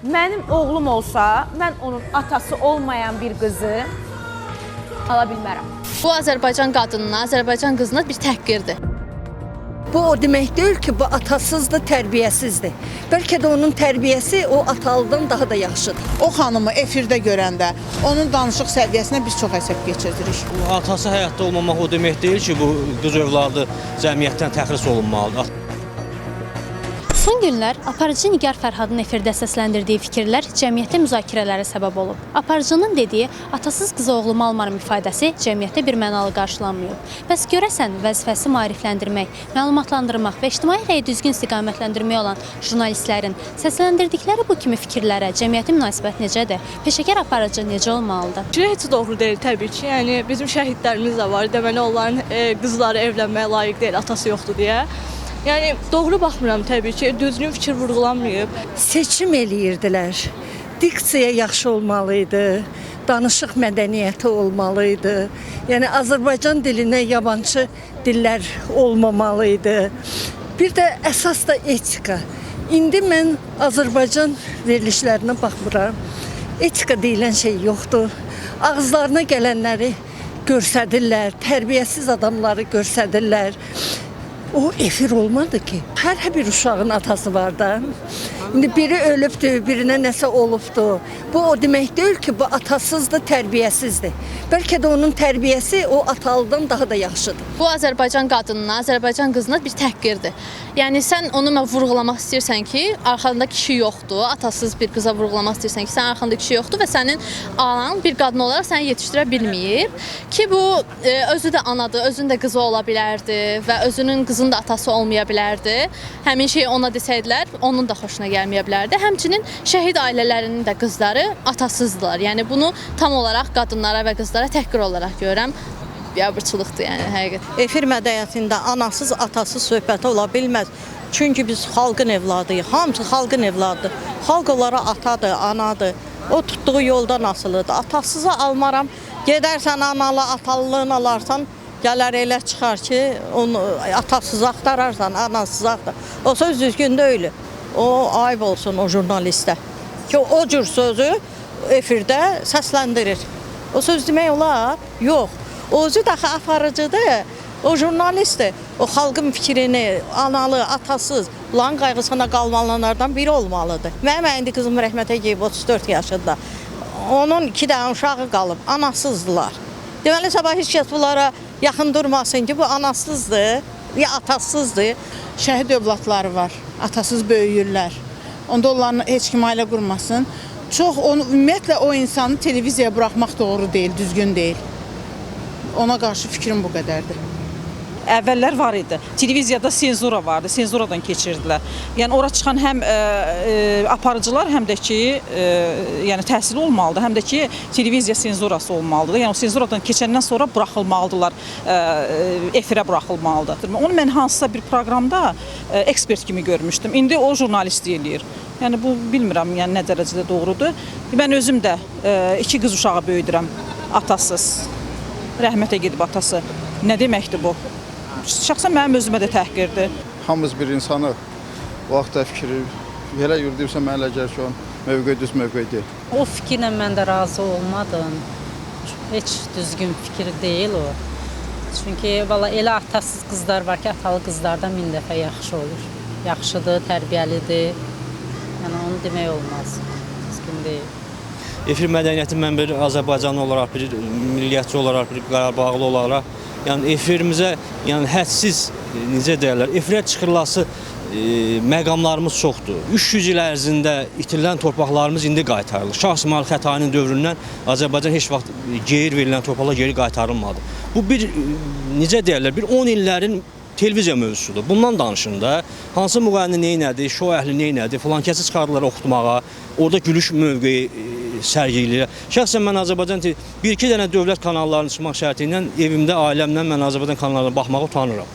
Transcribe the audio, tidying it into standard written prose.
Mənim oğlum olsa, mən onun atası olmayan bir qızı ala bilmərəm. Bu Azərbaycan qadınına, Azərbaycan qızına bir təhqirdir. Bu o demək deyil ki, bu atasızdır, tərbiyəsizdir. Bəlkə də onun tərbiyəsi o atalıdan daha da yaxşıdır. O xanımı efirdə görəndə onun danışıq səviyyəsinə biz çox əsəb keçirdirik. Atası həyatda olmamaq o demək deyil ki, bu qız övladı cəmiyyətdən təxris olunmalıdır. Son günlər aparıcı Nigar Fərhadın efirdə səsləndirdiyi fikirlər cəmiyyətdə müzakirələrə səbəb olub. Aparıcının dediyi atasız qızı oğlumu almarım ifadəsi cəmiyyətdə bir mənalı qarşılanmıyor. Bəs görəsən vəzifəsi maarifləndirmək, məlumatlandırmaq və ictimai rəyi düzgün istiqamətləndirmək olan jurnalistlərin səsləndirdikləri bu kimi fikirlərə cəmiyyətin münasibət necədir? Peşəkar aparıcı necə olmalıdır? Heç doğru deyil təbii ki. Yəni bizim şəhidlərimiz də var. Deməli onların qızları evlənməyə layiq deyil, atası yoxdur deyə. Yəni doğru baxmıram təbii ki, düzgün fikir vurğulanmayıb. Seçim eləyirdilər. Diksiya yaxşı olmalıydı, danışıq mədəniyyəti olmalıydı. Yəni Azərbaycan dilinə yabancı dillər olmamalıydı. Bir də əsas da etika. İndi mən Azərbaycan verilişlərinə baxmıram. Etika deyilən şey yoxdur. Ağızlarına gələnləri göstərirlər, tərbiyəsiz adamları göstərirlər. O efir olmadı ki. Hər bir uşağın atası var da. İndi biri ölübdür, birinə nəsə olubdur. Bu o demək deyil ki, bu atasızdır, tərbiyəsizdir. Bəlkə də onun tərbiyəsi o atalıdan daha da yaxşıdır. Bu Azərbaycan qadınına, Azərbaycan qızına bir təhqirdir. Yəni sən onu vurğulamaq istəyirsən ki, arxanda kişi yoxdur, atasız bir qıza vurğulamaq istəyirsən ki, sən arxanda kişi yoxdur və sənin anan bir qadın olaraq səni yetişdirə bilməyib ki, bu özü də anadır, özünün də qızı ola bilərdi və özünün qızının da atası olmaya bilərdi. Həmin şey ona desəydilər, onun da xoşuna gəlməyə bilərdi. Həmçinin şəhid ailələrinin də qızları atasızdılar. Yəni bunu tam olaraq qadınlara və qızlara təhqir olaraq görürəm. Biabırçılıqdır yəni həqiqət. Efir mədəniyyətində anasız, atasız söhbəti ola bilməz. Çünki biz xalqın evladıyıq. Hamısı xalqın evladıdır. Xalq onlara atadır, anadır. O tutduğu yoldan asılıdır. Atasızı almaram. Gedərsən analı, atalılığını alarsan, gələr elə çıxar ki, onu atasız axtararsan, anasız axtar. O söz düzgün deyil. O ayıb olsun o jurnalistə. Ki o cür sözü efirdə səsləndirir. O söz demək olar? Yox. O özü daxı aparıcıdır. O jurnalistdir. O xalqın fikrini, analı, atasız, bunların qayğısına qalmalılardan biri olmalıdır. Mənim indi qızım rəhmətə gedib 34 yaşında. Onun 2 dənə uşağı qalıb, anasızdılar. Deməli sabah heç kəs bunlara yaxın durmasın ki, bu anasızdır, ya atasızdır. Şəhid övladları var, atasız böyüyürlər. Onda onların heç kim ailə qurmasın. Ümumiyyətlə o insanı televiziyaya buraxmaq doğru deyil, düzgün deyil. Ona qarşı fikrim bu qədərdir. Əvvəllər var idi. Televiziyada senzura vardı, senzuradan keçirdilər. Yəni ora çıxan həm aparıcılar, həm də ki, yəni təhsil olmalıdır, həm də ki, televiziya senzurası olmalıdır. Yəni o senzuradan keçəndən sonra buraxılmalıdırlar, efirə buraxılmalıdır. Onu mən hansısa bir proqramda ekspert kimi görmüşdüm. İndi o jurnalist eləyir. Yəni bu bilmirəm, yəni nə dərəcədə doğrudur. Mən özüm də 2 qız uşağı böyüdürəm, atasız. Rəhmətə gedib atası. Nə deməkdir bu? Şəxsən mənim özümə də təhqirdir. Hamımız bir insanı vaxtda fikri elə yürüdüysə mənə elə gəlir ki, o mövqe düz mövqe deyil. O fikirlə mən də razı olmadım. Heç düzgün fikir deyil o. Çünki valla elə atasız qızlar var ki, atalı qızlardan 1000 dəfə yaxşı olur. Yaxşıdır, tərbiyəlidir. Yəni onu demək olmaz. Düzgün deyil. Efir mədəniyyəti mən bir Azərbaycanlı olaraq, bir milliyyətçi olaraq, bir Qarabağlı olaraq, yəni efirimizə, yəni hədsiz, necə deyirlər, efirə çıxırlası məqamlarımız çoxdur. 300 il ərzində itirilən torpaqlarımız indi qaytarılır. Şah İsmayıl Xətainin dövründən Azərbaycan heç vaxt geri verilən torpaqlar geri qaytarılmadı. Bu bir, necə deyirlər, bir 10 illərin televiziya mövzusudur. Bundan danışın da, hansı müğənni neynədir, şou əhli neynədir, filan kəsi çıxardılar oxutmağa, orada gülüş mövqeyi sərgiləyir. Şəxsən mən Azərbaycan bir-iki dənə dövlət kanallarını çıxmaq şərti ilə evimdə, ailəmlə mən Azərbaycan kanallarına baxmağa utanıram.